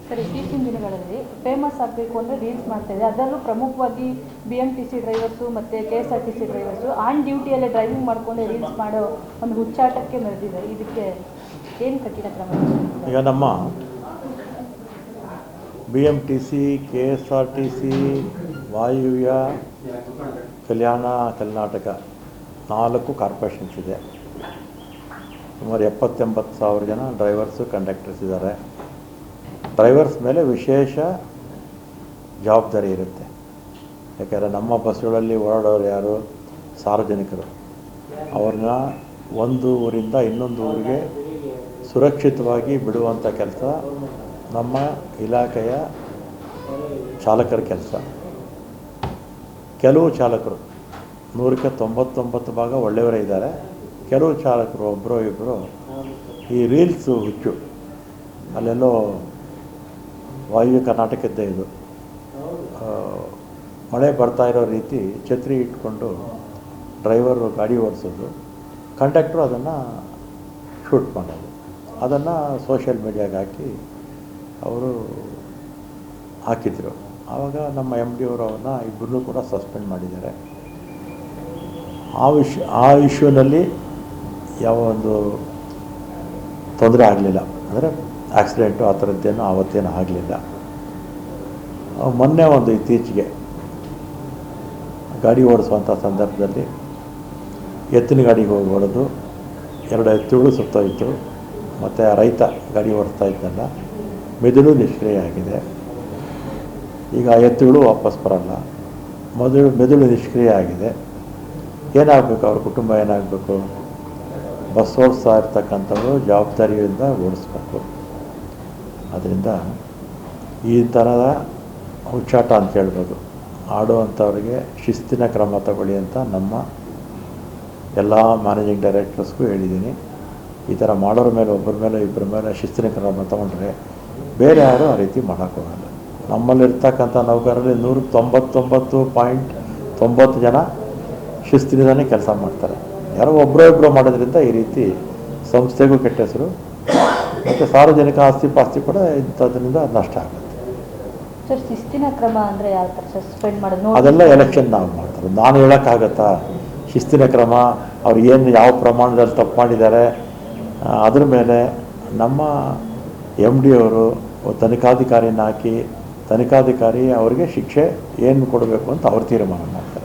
Sir, ಇತ್ತೀಚಿನ ದಿನಗಳಲ್ಲಿ famous ಆಗಬೇಕು ಅಂದರೆ ರೀಲ್ಸ್ ಮಾಡ್ತಾಯಿದೆ. ಅದರಲ್ಲೂ ಪ್ರಮುಖವಾಗಿ BMTC ಡ್ರೈವರ್ಸು ಮತ್ತು KSRTC ಡ್ರೈವರ್ಸು ಆನ್ ಡ್ಯೂಟಿಯಲ್ಲೇ ಡ್ರೈವಿಂಗ್ ಮಾಡಿಕೊಂಡು ರೀಲ್ಸ್ ಮಾಡೋ ಒಂದು ಹುಚ್ಚಾಟಕ್ಕೆ ಮೆರೆದಿದೆ. ಇದಕ್ಕೆ ಏನು ಕಠಿಣ ಕ್ರಮ? ಈಗ ನಮ್ಮ BMTC, KSRTC, ವಾಯುವ್ಯ, ಕಲ್ಯಾಣ ಕರ್ನಾಟಕ 4 ಕಾರ್ಪೊರೇಷನ್ಸ್ ಇದೆ. ಸುಮಾರು 70-80 ಸಾವಿರ ಜನ ಡ್ರೈವರ್ಸು, ಕಂಡಕ್ಟರ್ಸ್ ಇದ್ದಾರೆ. ಡ್ರೈವರ್ಸ್ ಮೇಲೆ ವಿಶೇಷ ಜವಾಬ್ದಾರಿ ಇರುತ್ತೆ. ಯಾಕೆಂದರೆ ನಮ್ಮ ಬಸ್ಸುಗಳಲ್ಲಿ ಓಡಾಡೋರು ಯಾರು? ಸಾರ್ವಜನಿಕರು. ಅವ್ರನ್ನ ಒಂದು ಊರಿಂದ ಇನ್ನೊಂದು ಊರಿಗೆ ಸುರಕ್ಷಿತವಾಗಿ ಬಿಡುವಂಥ ಕೆಲಸ ನಮ್ಮ ಇಲಾಖೆಯ ಚಾಲಕರ ಕೆಲಸ. ಕೆಲವು ಚಾಲಕರು 100ಕ್ಕೆ 99 ಭಾಗ ಒಳ್ಳೆಯವರೇ ಇದ್ದಾರೆ. ಕೆಲವು ಚಾಲಕರು ಒಬ್ಬರು ಇಬ್ಬರು ಈ ರೀಲ್ಸು ಹುಚ್ಚು. ಅಲ್ಲೆಲ್ಲೋ ವಾಯು ಕರ್ನಾಟಕದ್ದೇ ಇದು, ಮಳೆ ಬರ್ತಾ ಇರೋ ರೀತಿ ಛತ್ರಿ ಇಟ್ಕೊಂಡು ಡ್ರೈವರು ಗಾಡಿ ಓಡಿಸೋದು, ಕಂಡಕ್ಟ್ರು ಅದನ್ನು ಶೂಟ್ ಮಾಡೋದು, ಅದನ್ನು ಸೋಷಿಯಲ್ ಮೀಡಿಯಾಗೆ ಹಾಕಿ ಅವರು ಹಾಕಿದರು. ಆವಾಗ ನಮ್ಮ MD ಅವರು ಅವನ್ನ ಇಬ್ಬರನ್ನೂ ಕೂಡ ಸಸ್ಪೆಂಡ್ ಮಾಡಿದ್ದಾರೆ. ಆ ಇಶ್ಯೂನಲ್ಲಿ ಯಾವ ಒಂದು ತೊಂದರೆ ಆಗಲಿಲ್ಲ, ಅಂದರೆ ಆಕ್ಸಿಡೆಂಟು ಆ ಥರದ್ದೇನೋ ಆವತ್ತೇನೂ ಆಗಲಿಲ್ಲ. ಮೊನ್ನೆ ಒಂದು ಇತ್ತೀಚೆಗೆ ಗಾಡಿ ಓಡಿಸುವಂಥ ಸಂದರ್ಭದಲ್ಲಿ ಎತ್ತಿನ ಗಾಡಿಗೆ ಹೋಗಿ ಹೊಡೆದು 2 ಎತ್ತುಗಳು ಸುತ್ತೋಯಿತು. ಮತ್ತು ಆ ರೈತ ಗಾಡಿ ಓಡಿಸ್ತಾ ಇದ್ದಲ್ಲ, ಮೆದುಳು ನಿಷ್ಕ್ರಿಯ ಆಗಿದೆ. ಈಗ ಆ ಎತ್ತುಗಳು ವಾಪಸ್ ಬರಲ್ಲ, ಮೆದುಳು ನಿಷ್ಕ್ರಿಯ ಆಗಿದೆ. ಏನಾಗಬೇಕು? ಅವ್ರ ಕುಟುಂಬ ಏನಾಗಬೇಕು? ಬಸ್ ಓಡಿಸ್ತಾ ಇರ್ತಕ್ಕಂಥವ್ರು ಜವಾಬ್ದಾರಿಯಿಂದ ಓಡಿಸ್ಬೇಕು. ಅದರಿಂದ ಈ ಥರದ ಹುಚ್ಚಾಟ ಅಂತ ಹೇಳ್ಬೋದು ಆಡುವಂಥವ್ರಿಗೆ ಶಿಸ್ತಿನ ಕ್ರಮ ತಗೊಳ್ಳಿ ಅಂತ ನಮ್ಮ ಎಲ್ಲ ಮ್ಯಾನೇಜಿಂಗ್ ಡೈರೆಕ್ಟರ್ಸ್ಗೂ ಹೇಳಿದ್ದೀನಿ. ಈ ಥರ ಮಾಡೋರ ಮೇಲೆ, ಒಬ್ಬರ ಮೇಲೆ ಇಬ್ಬರ ಮೇಲೆ ಶಿಸ್ತಿನ ಕ್ರಮ ತಗೊಂಡ್ರೆ ಬೇರೆ ಯಾರು ಆ ರೀತಿ ಮಾಡೋಕ್ಕೋಗಲ್ಲ. ನಮ್ಮಲ್ಲಿರ್ತಕ್ಕಂಥ ನೌಕರರಲ್ಲಿ 199.90 ಜನ ಶಿಸ್ತಿನಿಂದಲೇ ಕೆಲಸ ಮಾಡ್ತಾರೆ. ಯಾರೋ ಒಬ್ಬರೋ ಮಾಡೋದ್ರಿಂದ ಈ ರೀತಿ ಸಂಸ್ಥೆಗೂ ಕೆಟ್ಟ ಹೆಸರು, ಮತ್ತು ಸಾರ್ವಜನಿಕ ಆಸ್ತಿ ಪಾಸ್ತಿ ಕೂಡ ಇಂಥದ್ರಿಂದ ನಷ್ಟ ಆಗುತ್ತೆ. ಸರ್, ಶಿಸ್ತಿನ ಕ್ರಮ ಅಂದರೆ ಯಾವ ಥರ ಸಸ್ಪೆಂಡ್ ಮಾಡೋದು? ಅದೆಲ್ಲ ಎಲೆಕ್ಷನ್ ನಾವು ಮಾಡ್ತಾರೆ. ನಾನು ಹೇಳೋಕ್ಕಾಗತ್ತಾ ಶಿಸ್ತಿನ ಕ್ರಮ? ಅವ್ರು ಏನು ಯಾವ ಪ್ರಮಾಣದಲ್ಲಿ ತಪ್ಪು ಮಾಡಿದ್ದಾರೆ ಅದ್ರ ಮೇಲೆ ನಮ್ಮ MD ಅವರು ತನಿಖಾಧಿಕಾರಿನ ಹಾಕಿ, ತನಿಖಾಧಿಕಾರಿ ಅವರಿಗೆ ಶಿಕ್ಷೆ ಏನು ಕೊಡಬೇಕು ಅಂತ ಅವ್ರು ತೀರ್ಮಾನ ಮಾಡ್ತಾರೆ.